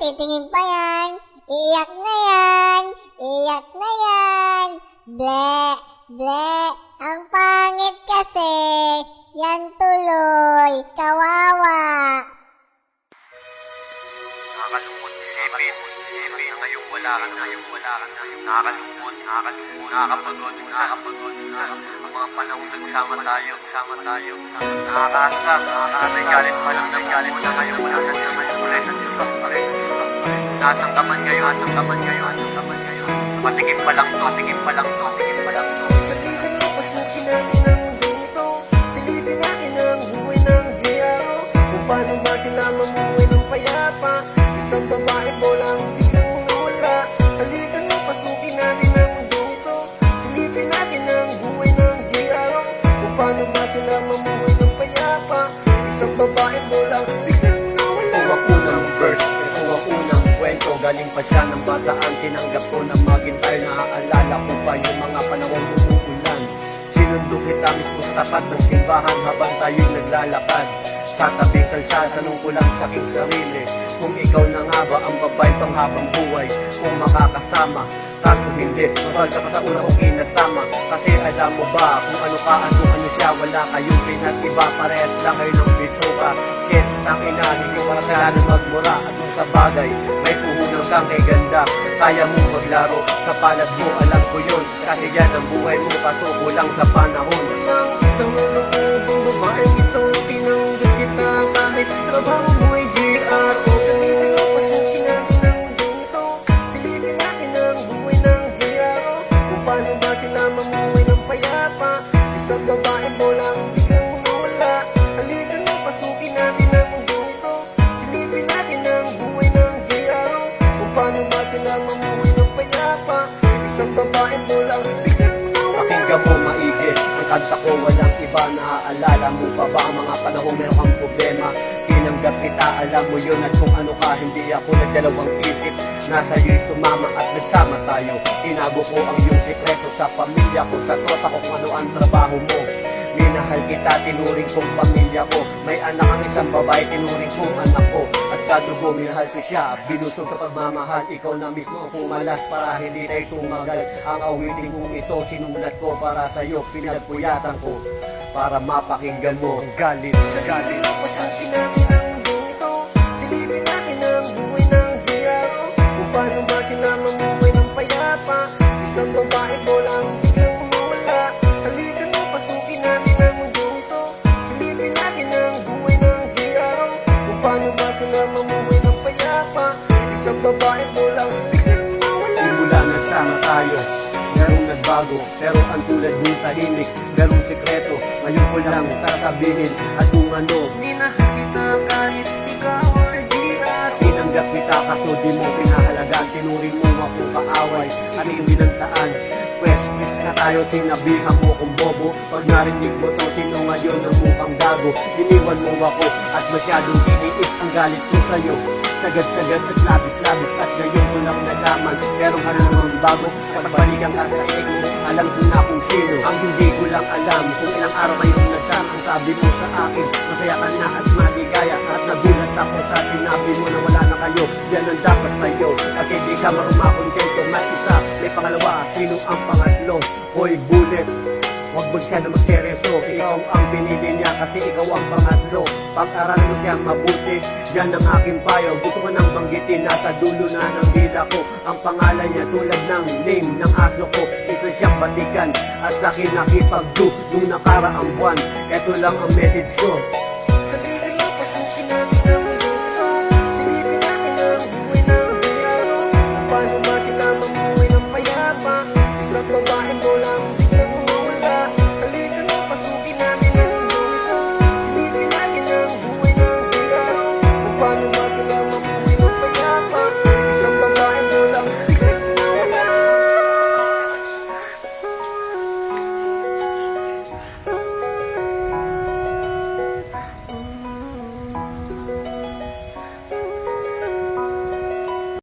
titingin pa yan. Iyak na yan. Iyak na yan. Ble, ble. Ang pangit kasi. Yan tuloy. Kawawa. Nakakalungkot isipin na ngayong wala ka na, nakakalungkot, nakakapagod, ang mga panahon nagsama tayo, nakakaasa, may galit pa lang na ngayon, wala na disang pa rin, nasang ka man ngayon, patikim pa lang to. Kaligan mo, pasukin natin ang mundong ito. Silipin natin ang buhay ng GRO. Kung paano ba sila mamuhay ng payapa. Isang babae bolang biglang nawala. Kaligan mo, pasukin natin ang mundong ito. Silipin natin ang buhay ng GRO. Kung paano ba sila mamuhay ng payapa. Isang babae bolang biglang nawala. Ito ang unang verse, ito ang unang kwento. Galing pa siya ng bataan, tinanggap ko na maghintay. Naaalala ko pa yung mga panahon umuulan. Sinundo kita mismo sa tapat ng simbahan habang tayo'y naglalakad. Sa tabing kalsada, tanong ko lang sa aking sarili, kung ikaw na nga ba ang babae pang habang buhay, kung makakasama. Kaso hindi, masal ka pa sa una kong kinasama. Kasi alam mo ba kung ano ka at kung ano siya. Wala kayong pinag-iba, parehas lang kayo ng bituka. Shit, tangina, hindi para sila magmura. At kung sa bagay, may puhunan kang kay ganda. Kaya mong maglaro sa palad mo, alam ko yun. Kasi yan ang buhay mo, kaso kulang sa panahon. Walang kitang naloob ang babaeng ito. Tinanggap kita kahit trabaho mo ay GRO. Kaligan mo, pasukin natin ang mundong ito. Silipin natin ang buhay ng GRO. Kung paano ba sila mamuhay ng payapa. Isang babae bolang biglang nawala. Kaligan mo, pasukin natin ang mundong ito. Silipin natin ang buhay ng GRO. Kung paano ba sila mamuhay ng payapa. Isang babae bolang biglang nawala. Pakinggan mo maigi, ang kanta ko walang iba. Naaalala mo pa ba ang mga panahon meron kang problema? Tinanggap kita, alam mo yun. At kung ano ka, hindi ako nagdalawang isip. Nasa iyo'y sumama at nagsama tayo. Tinago ko ang iyong sikreto sa pamilya ko, sa tropa ko kung ano ang trabaho mo. Minahal kita, tinuring kong pamilya ko. May anak ang isang babae, tinuring kong anak ko. At kadugo, minahal ko siya, binusog sa pagmamahal. Ikaw na mismo ang pumalas para hindi tayo tumagal. Ang awitin kong ito, sinulat ko para sa'yo. Pinagpuyatan ko para mapakinggan mo ang galit. Kaligan mo, pasukin natin ang mundong ito. Silipin natin ang buhay ng GRO. Kung paano ba sila mamuhay ng payapa. Isang babae bolang biglang nawala. Kaligan mo, pasukin natin ang mundong ito. Silipin natin ang buhay ng GRO. Kung paano ba sila mamuhay ng payapa. Isang babae bolang biglang nawala. Simula nagsama tayo, merong nagbago, pero ang tulad mong tahimik, merong sikreto. Ngayon ko lang sasabihin at kung ano. Minahal kita kahit ikaw ay GRO. Tinanggap kita kaso di mo pinahalagaan. Tinuring mo akong kaaway at iyong binantaan. Pwes na tayo, sinabihan mo kong bobo. Pag narinig mo to, sino ngayon ang mukhang gago? Iniwan mo ako at masyadong tiniis ang galit ko sa'yo. Sagad-sagad at labis-labis at ngayon ko lang nalaman. Pero ano naman bago, sa pagbalikan ka sa isip mo, alam ko na kung sino. Ang hindi ko lang alam kung ilang araw kayong nagsama. Ang sabi mo sa akin, masaya ka na at maligaya. At nagulat ako sa sinabi mo na wala na kayo. Yan ang dapat sa'yo, kasi di ka marumakontento. May isa, may pangalawa, sino ang pangatlo? Hoy bullet, huwag magsiyado magseryoso. Ikaw ang pinili niya kasi ikaw ang pangatlo. Pag-aral mo siyang mabuti, yan ang aking payo. Gusto ko nang banggitin, nasa dulo na ng dila ko. Ang pangalan niya tulad ng name ng aso ko. Isa siyang batikan at sa akin nakipag-do nung nakaraang buwan. Ito lang ang message ko.